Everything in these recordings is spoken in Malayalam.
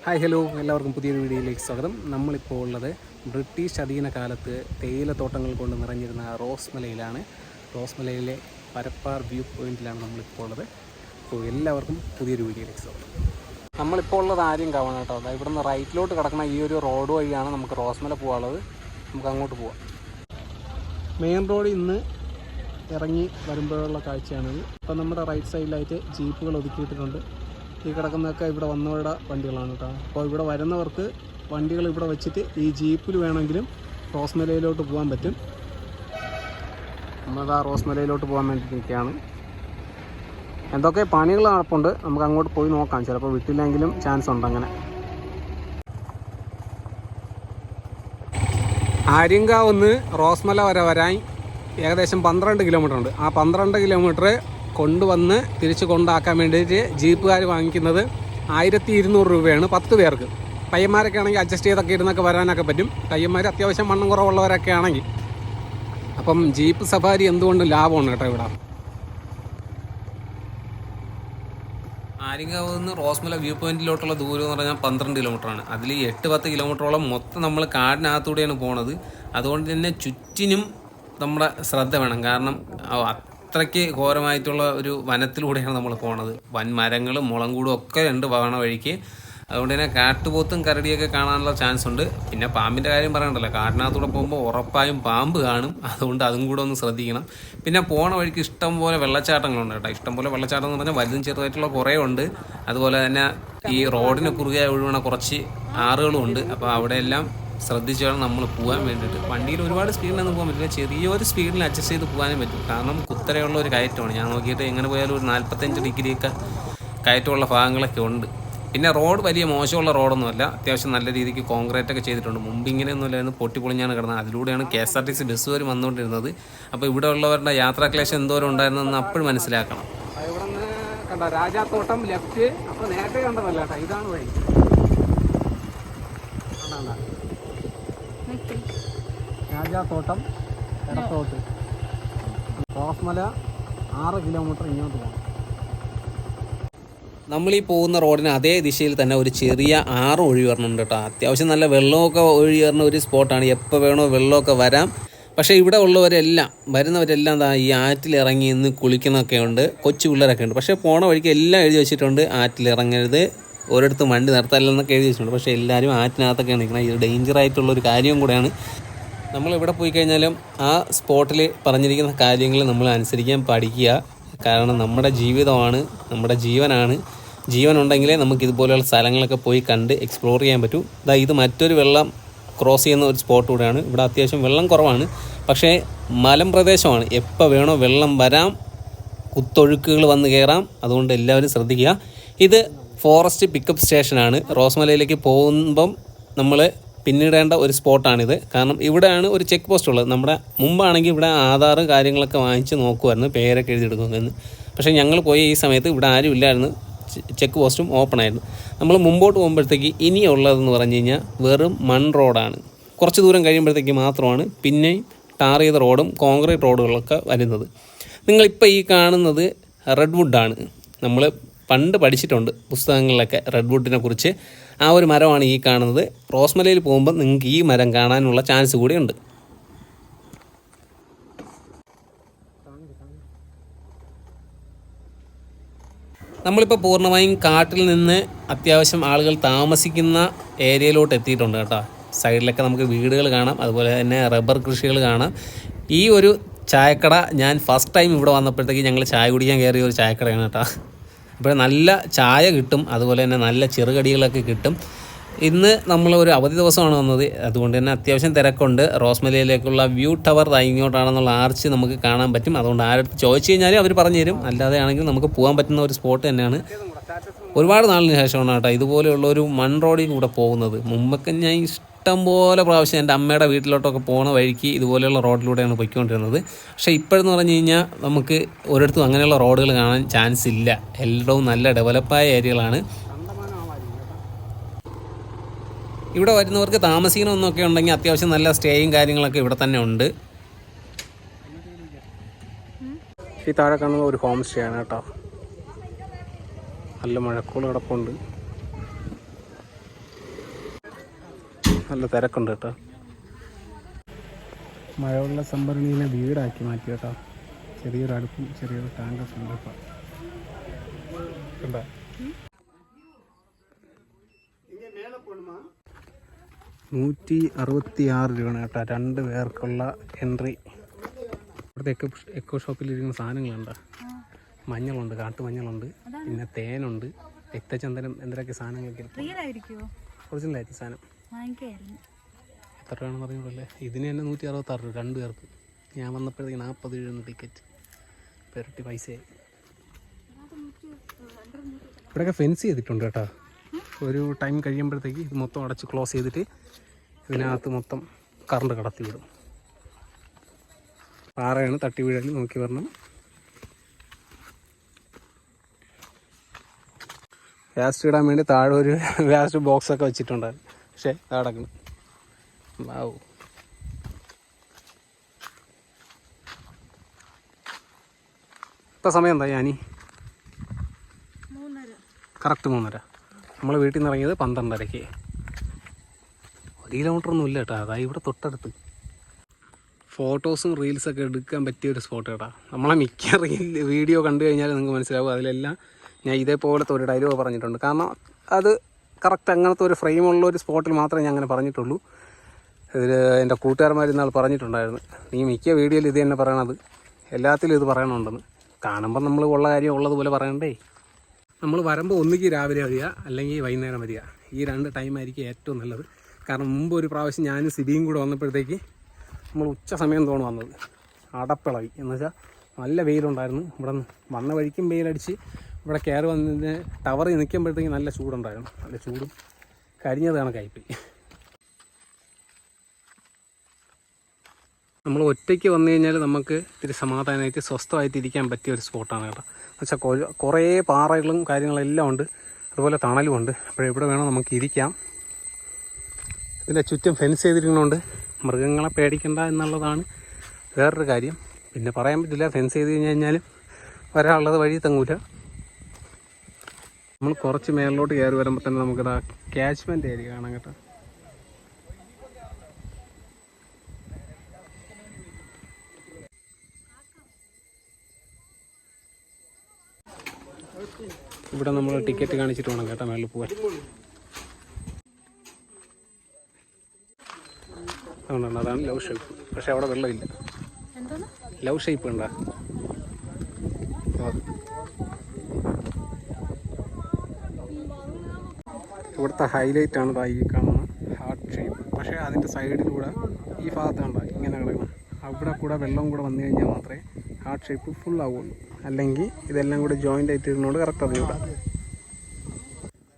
ഹായ് ഹലോ എല്ലാവർക്കും പുതിയൊരു വീഡിയോയിലേക്ക് സ്വാഗതം. നമ്മളിപ്പോൾ ഉള്ളത് ബ്രിട്ടീഷ് അധീന കാലത്ത് തേയിലത്തോട്ടങ്ങൾ കൊണ്ട് നിറഞ്ഞിരുന്ന റോസ്മലയിലാണ്. റോസ്മലയിലെ പരപ്പാർ വ്യൂ പോയിന്റിലാണ് നമ്മളിപ്പോൾ ഉള്ളത്. അപ്പോൾ എല്ലാവർക്കും പുതിയൊരു വീഡിയോയിലേക്ക് സ്വാഗതം. നമ്മളിപ്പോൾ ഉള്ളത് ആര്യങ്കാവാണ് കേട്ടോ. അതായത് ഇവിടുന്ന് റൈറ്റിലോട്ട് കിടക്കുന്ന ഈ ഒരു റോഡ് വഴിയാണ് നമുക്ക് റോസ്മല പോകാനുള്ളത്. നമുക്ക് അങ്ങോട്ട് പോവാം. മെയിൻ റോഡ് ഇന്ന് ഇറങ്ങി വരുമ്പോഴുള്ള കാഴ്ചയാണിത്. അപ്പോൾ നമ്മുടെ റൈറ്റ് സൈഡിലായിട്ട് ജീപ്പുകൾ ഒതുക്കിയിട്ടുണ്ട്. ഈ കിടക്കുന്നതൊക്കെ ഇവിടെ വന്നവരുടെ വണ്ടികളാണ് കേട്ടോ. അപ്പോൾ ഇവിടെ വരുന്നവർക്ക് വണ്ടികൾ ഇവിടെ വെച്ചിട്ട് ഈ ജീപ്പിൽ വേണമെങ്കിലും റോസ്മലയിലോട്ട് പോകാൻ പറ്റും. നമ്മളത് ആ റോസ്മലയിലോട്ട് പോകാൻ വേണ്ടി നിൽക്കുകയാണ്. എന്തൊക്കെ പണികൾ നടപ്പുണ്ട്, നമുക്ക് അങ്ങോട്ട് പോയി നോക്കാം. ചിലപ്പോൾ വിട്ടില്ലെങ്കിലും ചാൻസ് ഉണ്ട്. അങ്ങനെ ആര്യങ്കാവ് റോസ്മല വരെ വരാൻ ഏകദേശം 12 കിലോമീറ്റർ ഉണ്ട്. ആ 12 കിലോമീറ്റർ കൊണ്ടുവന്ന് തിരിച്ച് കൊണ്ടാക്കാൻ വേണ്ടിയിട്ട് ജീപ്പുകാർ വാങ്ങിക്കുന്നത് 1200 രൂപയാണ് 10 പേർക്ക്. പയ്യന്മാരൊക്കെ ആണെങ്കിൽ അഡ്ജസ്റ്റ് ചെയ്തൊക്കെ ഇരുന്നൊക്കെ വരാനൊക്കെ പറ്റും. പയ്യന്മാർ അത്യാവശ്യം വണ്ണം കുറവുള്ളവരൊക്കെ ആണെങ്കിൽ. അപ്പം ജീപ്പ് സഫാരി എന്തുകൊണ്ടും ലാഭമാണ് കേട്ടോ. ഇവിടെ ആര്യങ്കാവ് നിന്ന് റോസ്മല വ്യൂ പോയിന്റിലോട്ടുള്ള ദൂരം എന്ന് പറഞ്ഞാൽ 12 കിലോമീറ്ററാണ്. അതിൽ 8-10 കിലോമീറ്ററോളം മൊത്തം നമ്മൾ കാടിനകത്തൂടെയാണ് പോണത്. അതുകൊണ്ട് തന്നെ ചുറ്റിനും നമ്മുടെ ശ്രദ്ധ വേണം. കാരണം അത്രയ്ക്ക് ഘോരമായിട്ടുള്ള ഒരു വനത്തിലൂടെയാണ് നമ്മൾ പോണത്. വൻമരങ്ങളും മുളങ്കൂടും ഒക്കെ ഉണ്ട് പോകണ വഴിക്ക്. അതുകൊണ്ട് തന്നെ കാട്ടുപോത്തും കരടിയൊക്കെ കാണാനുള്ള ചാൻസ് ഉണ്ട്. പിന്നെ പാമ്പിൻ്റെ കാര്യം പറയണ്ടല്ലോ, കാട്ടിനകത്തൂടെ പോകുമ്പോൾ ഉറപ്പായും പാമ്പ് കാണും. അതുകൊണ്ട് അതും കൂടെ ഒന്ന് ശ്രദ്ധിക്കണം. പിന്നെ പോണ വഴിക്ക് ഇഷ്ടംപോലെ വെള്ളച്ചാട്ടങ്ങളുണ്ട് കേട്ടോ. ഇഷ്ടംപോലെ വെള്ളച്ചാട്ടം എന്ന് പറഞ്ഞാൽ വലുതും ചെറുതായിട്ടുള്ള കുറേ ഉണ്ട്. അതുപോലെ തന്നെ ഈ റോഡിന് കുറുകെ ഒഴുകണ കുറച്ച് ആറുകളും ഉണ്ട്. അപ്പോൾ അവിടെയെല്ലാം ശ്രദ്ധിച്ച് വേണം നമ്മൾ പോകാൻ വേണ്ടിയിട്ട്. വണ്ടിയിൽ ഒരുപാട് സ്പീഡിലൊന്നും പോകാൻ പറ്റില്ല, ചെറിയൊരു സ്പീഡിൽ അഡ്ജസ്റ്റ് ചെയ്ത് പോകാനും പറ്റും. കാരണം കുത്തനെയുള്ള ഒരു കയറ്റമാണ്. ഞാൻ നോക്കിയിട്ട് എങ്ങനെ പോയാലും ഒരു 45 ഡിഗ്രിയൊക്കെ കയറ്റമുള്ള ഭാഗങ്ങളൊക്കെ ഉണ്ട്. പിന്നെ റോഡ് വലിയ മോശമുള്ള റോഡൊന്നുമല്ല, അത്യാവശ്യം നല്ല രീതിക്ക് കോൺക്രീറ്റ് ഒക്കെ ചെയ്തിട്ടുണ്ട്. മുമ്പ് ഇങ്ങനെയൊന്നുമില്ലായിരുന്നു, പൊട്ടിപ്പൊളിഞ്ഞാണ് കിടന്നത്. അതിലൂടെയാണ് KSRTC ബസ്സുകാർ വന്നുകൊണ്ടിരുന്നത്. അപ്പോൾ ഇവിടെ ഉള്ളവരുടെ യാത്രാ ക്ലേശം എന്തോരം ഉണ്ടായിരുന്നെന്ന് അപ്പോഴും മനസ്സിലാക്കണം. ഇവിടെ നിന്ന് കണ്ട രാജാത്തോട്ടം ലെഫ്റ്റ്, അപ്പോൾ നേരത്തെ കണ്ടതല്ല കേട്ടോ, ഇതാണ് വഴി. രാജാത്തോട്ടം ഇടത്തോട്ട്, റോസ്മല 6 കിലോമീറ്റർ ഇങ്ങോട്ട് പോകണം. നമ്മളീ പോകുന്ന റോഡിന് അതേ ദിശയിൽ തന്നെ ഒരു ചെറിയ ആറ് ഒഴി വരണുണ്ട് കേട്ടോ. അത്യാവശ്യം നല്ല വെള്ളമൊക്കെ ഒഴി വരുന്ന ഒരു സ്പോട്ടാണ്. എപ്പോൾ വേണോ വെള്ളമൊക്കെ വരാം. പക്ഷേ ഇവിടെ ഉള്ളവരെല്ലാം വരുന്നവരെല്ലാം ഈ ആറ്റിലിറങ്ങി ഇന്ന് കുളിക്കുന്നൊക്കെ ഉണ്ട്. കൊച്ചു പിള്ളേരൊക്കെ ഉണ്ട്. പക്ഷേ പോണ വഴിക്ക് എല്ലാം എഴുതി വെച്ചിട്ടുണ്ട്, ആറ്റിലിറങ്ങരുത്, ഒരിടത്തും വണ്ടി നിർത്താനില്ലെന്നൊക്കെ എഴുതി വെച്ചിട്ടുണ്ട്. പക്ഷേ എല്ലാവരും ആറ്റിനകത്തൊക്കെയാണ് നിൽക്കുന്നത്. ഇത് ഡേഞ്ചറായിട്ടുള്ളൊരു കാര്യം കൂടെയാണ്. നമ്മളെവിടെ പോയി കഴിഞ്ഞാലും ആ സ്പോട്ടിൽ പറഞ്ഞിരിക്കുന്ന കാര്യങ്ങൾ നമ്മൾ അനുസരിക്കാൻ പഠിക്കുക. കാരണം നമ്മുടെ ജീവിതമാണ്, നമ്മുടെ ജീവനാണ്. ജീവനുണ്ടെങ്കിലേ നമുക്ക് ഇതുപോലെയുള്ള സ്ഥലങ്ങളൊക്കെ പോയി കണ്ട് എക്സ്പ്ലോർ ചെയ്യാൻ പറ്റൂ. ഇത് മറ്റൊരു വെള്ളം ക്രോസ് ചെയ്യുന്ന ഒരു സ്പോട്ട് കൂടെയാണ്. ഇവിടെ അത്യാവശ്യം വെള്ളം കുറവാണ്, പക്ഷേ മലമ്പ്രദേശമാണ്. എപ്പോൾ വേണോ വെള്ളം വരാം, കുത്തൊഴുക്കുകൾ വന്ന് കയറാം. അതുകൊണ്ട് എല്ലാവരും ശ്രദ്ധിക്കുക. ഇത് ഫോറസ്റ്റ് പിക്കപ്പ് സ്റ്റേഷനാണ്. റോസ്മലയിലേക്ക് പോകുമ്പം നമ്മൾ പിന്നിടേണ്ട ഒരു സ്പോട്ടാണിത്. കാരണം ഇവിടെയാണ് ഒരു ചെക്ക് പോസ്റ്റ് ഉള്ളത്. നമ്മുടെ മുമ്പാണെങ്കിൽ ഇവിടെ ആധാർ കാര്യങ്ങളൊക്കെ വാങ്ങിച്ച് നോക്കുമായിരുന്നു, പേരൊക്കെ എഴുതിയെടുക്കുമെന്ന്. പക്ഷേ ഞങ്ങൾ പോയ ഈ സമയത്ത് ഇവിടെ ആരും ഇല്ലായിരുന്നു, ചെക്ക് പോസ്റ്റും ഓപ്പൺ ആയിരുന്നു. നമ്മൾ മുമ്പോട്ട് പോകുമ്പോഴത്തേക്ക് ഇനിയുള്ളതെന്ന് പറഞ്ഞു കഴിഞ്ഞാൽ വെറും മൺ റോഡാണ്. കുറച്ച് ദൂരം കഴിയുമ്പോഴത്തേക്ക് മാത്രമാണ് പിന്നെ ടാർ ചെയ്ത റോഡും കോൺക്രീറ്റ് റോഡുകളൊക്കെ വരുന്നത്. നിങ്ങളിപ്പോൾ ഈ കാണുന്നത് റെഡ് വുഡാണ്. നമ്മൾ പണ്ട് പഠിച്ചിട്ടുണ്ട് പുസ്തകങ്ങളിലൊക്കെ റെഡ് വുഡിനെ കുറിച്ച്. ആ ഒരു മരമാണ് ഈ കാണുന്നത്. റോസ്മലയിൽ പോകുമ്പോൾ നിങ്ങൾക്ക് ഈ മരം കാണാനുള്ള ചാൻസ് കൂടിയുണ്ട്. നമ്മളിപ്പോൾ പൂർണ്ണമായും കാട്ടിൽ നിന്ന് അത്യാവശ്യം ആളുകൾ താമസിക്കുന്ന ഏരിയയിലോട്ട് എത്തിയിട്ടുണ്ട് കേട്ടോ. സൈഡിലൊക്കെ നമുക്ക് വീടുകൾ കാണാം, അതുപോലെ തന്നെ റബ്ബർ കൃഷികൾ കാണാം. ഈ ഒരു ചായക്കട ഞാൻ ഫസ്റ്റ് ടൈം ഇവിടെ വന്നപ്പോഴത്തേക്ക് ഞങ്ങൾ ചായ കുടിക്കാൻ കയറിയ ഒരു ചായക്കടയാണ് കേട്ടോ. അപ്പോൾ നല്ല ചായ കിട്ടും, അതുപോലെ തന്നെ നല്ല ചെറുകടികളൊക്കെ കിട്ടും. ഇന്ന് നമ്മൾ ഒരു അവധി ദിവസമാണ് വന്നത്, അതുകൊണ്ട് തന്നെ അത്യാവശ്യം തിരക്കുണ്ട്. റോസ്മലയിലേക്കുള്ള വ്യൂ ടവർ ഇങ്ങോട്ടാണെന്നുള്ള ആർച്ച് നമുക്ക് കാണാൻ പറ്റും. അതുകൊണ്ട് ആരടുത്ത് ചോദിച്ചു കഴിഞ്ഞാൽ അവർ പറഞ്ഞു തരും. അല്ലാതെ ആണെങ്കിൽ നമുക്ക് പോകാൻ പറ്റുന്ന ഒരു സ്പോട്ട് തന്നെയാണ്. ഒരുപാട് നാളിന് ശേഷമാണ് കേട്ടോ ഇതുപോലെയുള്ള ഒരു മൺ റോഡിൽ കൂടെ പോകുന്നത്. മുമ്പൊക്കെ ഞാൻ ഇഷ്ടംപോലെ പ്രാവശ്യം എൻ്റെ അമ്മയുടെ വീട്ടിലോട്ടൊക്കെ പോകുന്ന വഴിക്ക് ഇതുപോലെയുള്ള റോഡിലൂടെയാണ് പോയിക്കൊണ്ടിരുന്നത്. പക്ഷേ ഇപ്പോഴെന്ന് പറഞ്ഞു കഴിഞ്ഞാൽ നമുക്ക് ഒരിടത്തും അങ്ങനെയുള്ള റോഡുകൾ കാണാൻ ചാൻസ് ഇല്ല. എല്ലായിടവും നല്ല ഡെവലപ്പായ ഏരിയകളാണ്. ഇവിടെ വരുന്നവർക്ക് താമസിക്കണമെന്നൊക്കെ ഉണ്ടെങ്കിൽ അത്യാവശ്യം നല്ല സ്റ്റേയും കാര്യങ്ങളൊക്കെ ഇവിടെ തന്നെ ഉണ്ട്. ഈ താഴെ കാണുന്ന ഒരു ഹോം സ്റ്റേ ആണ് കേട്ടോ. നല്ല മഴക്കോള് കിടപ്പുണ്ട്. നല്ല തിരക്കുണ്ട് കേട്ടോ. മഴവെള്ള സംഭരണിനെ വീടാക്കി മാറ്റി കേട്ടോ. ചെറിയൊരു അടുപ്പും ചെറിയൊരു ടാങ്കൊക്കെ ഉണ്ട് ഇപ്പം. കണ്ടോ 166 രൂപയാണ് കേട്ടോ 2 പേർക്കുള്ള എൻട്രി. ഇവിടുത്തെ എക്കോ ഷോപ്പിലിരിക്കുന്ന സാധനങ്ങളുണ്ട്. മഞ്ഞളുണ്ട്, കാട്ടുമഞ്ഞളുണ്ട്, പിന്നെ തേനുണ്ട്, രക്തചന്ദനം, എന്തൊക്കെ സാധനങ്ങളൊക്കെ. ഒറിജിനലായിട്ട് സാധനം എത്ര രൂപയാണെന്ന് പറഞ്ഞോളല്ലേ. ഇതിന് തന്നെ 166 രൂപ 2 പേർക്ക്. ഞാൻ വന്നപ്പോഴത്തേക്ക് 40 രൂപ ടിക്കറ്റ്. പെരട്ടി പൈസയായി. ഇവിടെയൊക്കെ ഫെൻസ് ചെയ്തിട്ടുണ്ട് കേട്ടോ. ഒരു ടൈം കഴിയുമ്പോഴത്തേക്ക് ഇത് മൊത്തം അടച്ച് ക്ലോസ് ചെയ്തിട്ട് ഇതിനകത്ത് മൊത്തം കറണ്ട് കടത്തി വിടും. പാറയാണ്, തട്ടി വീഴൽ നോക്കി വരണം. വേസ്റ്റ് ഇടാൻ വേണ്ടി താഴെ ഒരു വേസ്റ്റ് ബോക്സൊക്കെ വെച്ചിട്ടുണ്ടായിരുന്നു. പക്ഷേ അടക്കണം. വാവ്. ഇപ്പം സമയം എന്താ ഞാനീ? കറക്റ്റ് 3:30. നമ്മൾ വീട്ടിൽ നിന്ന് ഇറങ്ങിയത് 12:30. 1 കിലോമീറ്ററൊന്നും ഇല്ല കേട്ടോ. അതായത് ഇവിടെ തൊട്ടടുത്ത്. ഫോട്ടോസും റീൽസൊക്കെ എടുക്കാൻ പറ്റിയൊരു സ്പോട്ട് കേട്ടോ. നമ്മളെ മിക്ക വീഡിയോ കണ്ടു കഴിഞ്ഞാൽ നിങ്ങൾക്ക് മനസ്സിലാവും. അതിലെല്ലാം ഞാൻ ഇതേപോലത്തെ ഒരു ഡയലോഗ് പറഞ്ഞിട്ടുണ്ട്. കാരണം അത് കറക്റ്റ് അങ്ങനത്തെ ഒരു ഫ്രെയിമുള്ള ഒരു സ്പോട്ടിൽ മാത്രമേ ഞാൻ അങ്ങനെ പറഞ്ഞിട്ടുള്ളൂ. ഇതിൽ എൻ്റെ കൂട്ടുകാരന്മാർ ഇന്നാൾ പറഞ്ഞിട്ടുണ്ടായിരുന്നു, നീ മിക്ക വീഡിയോയിൽ ഇത് തന്നെ പറയണത്, എല്ലാത്തിലും ഇത് പറയണുണ്ടെന്ന്. കാണുമ്പം നമ്മൾ ഉള്ള കാര്യം ഉള്ളതുപോലെ പറയണ്ടേ. നമ്മൾ വരുമ്പോൾ ഒന്നുകിൽ രാവിലെ വരിക അല്ലെങ്കിൽ വൈകുന്നേരം വരിക. ഈ 2 ടൈമായിരിക്കും ഏറ്റവും നല്ലത്. കാരണം മുമ്പ് ഒരു പ്രാവശ്യം ഞാനും സിബിയും കൂടെ വന്നപ്പോഴത്തേക്ക് നമ്മൾ ഉച്ച സമയം തോന്നുന്നു വന്നത്. അടപ്പിളവി എന്ന് വെച്ചാൽ നല്ല വെയിലുണ്ടായിരുന്നു. ഇവിടെ വന്ന വഴിക്കും വെയിലടിച്ച് ഇവിടെ കയറി വന്നതിന് ടവറിൽ നിൽക്കുമ്പോഴത്തേക്ക് നല്ല ചൂടുണ്ടായിരുന്നു. നല്ല ചൂടും കരിഞ്ഞത് കണക്കായിപ്പോയി. നമ്മൾ ഒറ്റയ്ക്ക് വന്നു കഴിഞ്ഞാൽ നമുക്ക് ഇത്തിരി സമാധാനമായിട്ട് സ്വസ്ഥമായിട്ട് ഇരിക്കാൻ പറ്റിയ ഒരു സ്പോട്ടാണ് കേട്ടോ. എന്നുവെച്ചാൽ കുറേ പാറകളും കാര്യങ്ങളെല്ലാം ഉണ്ട്, അതുപോലെ തണലും ഉണ്ട്. അപ്പോൾ എവിടെ വേണോ നമുക്ക് ഇരിക്കാം. ഇതിൻ്റെ ചുറ്റും ഫെൻസ് ചെയ്തിരിക്കുന്നതുകൊണ്ട് മൃഗങ്ങളെ പേടിക്കണ്ട എന്നുള്ളതാണ് വേറൊരു കാര്യം. പിന്നെ പറയാൻ പറ്റില്ല, ഫെൻസ് ചെയ്ത് കഴിഞ്ഞാലും വരാനുള്ളത് വഴി തങ്ങൂല. നമ്മൾ കുറച്ച് മേളിലോട്ട് കയറി വരുമ്പോൾ തന്നെ നമുക്കിതാ ക്യാച്ച്മെൻ്റ് ഏരിയ കാണാം കേട്ടോ. ഇവിടെ നമ്മൾ ടിക്കറ്റ് കാണിച്ചിട്ട് വേണം കേട്ടോ മേളിൽ പോകാൻ. അതുകൊണ്ടാണ്, അതാണ് ലവ് ഷേപ്പ്. പക്ഷെ അവിടെ വെള്ളമില്ല. ലവ് ഷേപ്പ് ഉണ്ടോ? ഇവിടുത്തെ ഹൈലൈറ്റ് ആണ് ഈ കാണുന്ന ഹാർട്ട് ഷേപ്പ്. പക്ഷേ അതിൻ്റെ സൈഡിലൂടെ ഈ ഭാഗത്താണ് ഇങ്ങനെ കിടക്കണം. അവിടെ കൂടെ വെള്ളം കൂടെ വന്നു കഴിഞ്ഞാൽ മാത്രമേ ഹാർട്ട് ഷേപ്പ് ഫുൾ ആവുള്ളൂ. അല്ലെങ്കിൽ ഇതെല്ലാം കൂടെ ജോയിൻ്റ് ആയിട്ട് ഇരുന്നോണ്ട് കറക്റ്റ് അറിഞ്ഞൂടാ.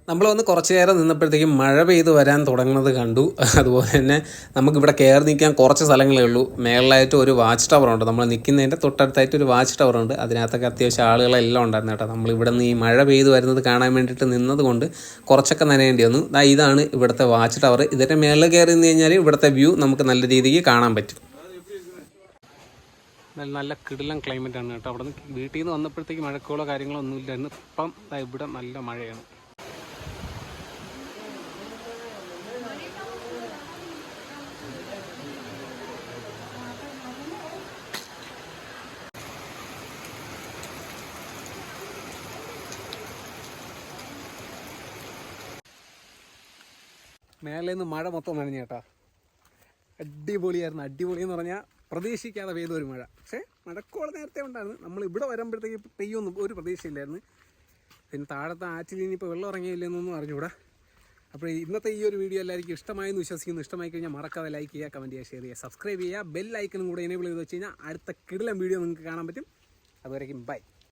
നമ്മൾ വന്ന് കുറച്ച് നേരം നിന്നപ്പോഴത്തേക്കും മഴ പെയ്ത് വരാൻ തുടങ്ങുന്നത് കണ്ടു. അതുപോലെ തന്നെ നമുക്കിവിടെ കയറി നിൽക്കാൻ കുറച്ച് സ്ഥലങ്ങളേ ഉള്ളൂ. മേളിലായിട്ട് ഒരു വാച്ച് ടവറുണ്ട്. നമ്മൾ നിൽക്കുന്നതിൻ്റെ തൊട്ടടുത്തായിട്ട് ഒരു വാച്ച് ടവറുണ്ട്. അതിനകത്തൊക്കെ അത്യാവശ്യം ആളുകളെല്ലാം ഉണ്ടായിരുന്നു കേട്ടോ. നമ്മളിവിടെ നിന്ന് ഈ മഴ പെയ്ത് വരുന്നത് കാണാൻ വേണ്ടിയിട്ട് നിന്നത് കൊണ്ട് കുറച്ചൊക്കെ നനയേണ്ടി വന്നു. ഇതാണ് ഇവിടുത്തെ വാച്ച് ടവർ. ഇതിൻ്റെ മേളിൽ കയറി നിന്ന് കഴിഞ്ഞാൽ ഇവിടുത്തെ വ്യൂ നമുക്ക് നല്ല രീതിക്ക് കാണാൻ പറ്റും. നല്ല കിടിലം ക്ലൈമറ്റ് ആണ് കേട്ടോ. അവിടെ നിന്ന് വീട്ടിൽ നിന്ന് വന്നപ്പോഴത്തേക്ക് മഴക്കോളോ കാര്യങ്ങളോ ഒന്നും ഇല്ലായിരുന്നു. ഇപ്പം ഇവിടെ നല്ല മഴയാണ്. മേലെ നിന്ന് മഴ മൊത്തം നനഞ്ഞു കേട്ടോ. അടിപൊളിയായിരുന്നു. അടിപൊളി എന്ന് പറഞ്ഞാൽ പ്രതീക്ഷിക്കാതെ പെയ്ത ഒരു മഴ. പക്ഷേ മഴക്കോളം നേരത്തെ ഉണ്ടായിരുന്നു. നമ്മൾ ഇവിടെ വരുമ്പോഴത്തേക്ക് പെയ്യൊന്നും ഒരു പ്രതീക്ഷയില്ലായിരുന്നു. പിന്നെ താഴത്തെ ആറ്റിൽ ഇനിയിപ്പോൾ വെള്ളം ഇറങ്ങിയില്ലെന്നൊന്നും അറിഞ്ഞുകൂടാ. അപ്പോൾ ഇന്നത്തെ ഈ ഒരു വീഡിയോ എല്ലാവർക്കും ഇഷ്ടമായെന്ന് വിശ്വസിക്കുന്നു. ഇഷ്ടമായി കഴിഞ്ഞാൽ മറക്കാതെ ലൈക്ക് ചെയ്യുക, കമൻറ്റ് ചെയ്യുക, ഷെയർ ചെയ്യുക, സബ്സ്ക്രൈബ് ചെയ്യുക. ബെൽ ഐക്കണും കൂടെ എനേബിൾ ചെയ്ത് വെച്ച് കഴിഞ്ഞാൽ അടുത്ത കിടിലം വീഡിയോ നിങ്ങൾക്ക് കാണാൻ പറ്റും. അതുവരേക്കും ബൈ.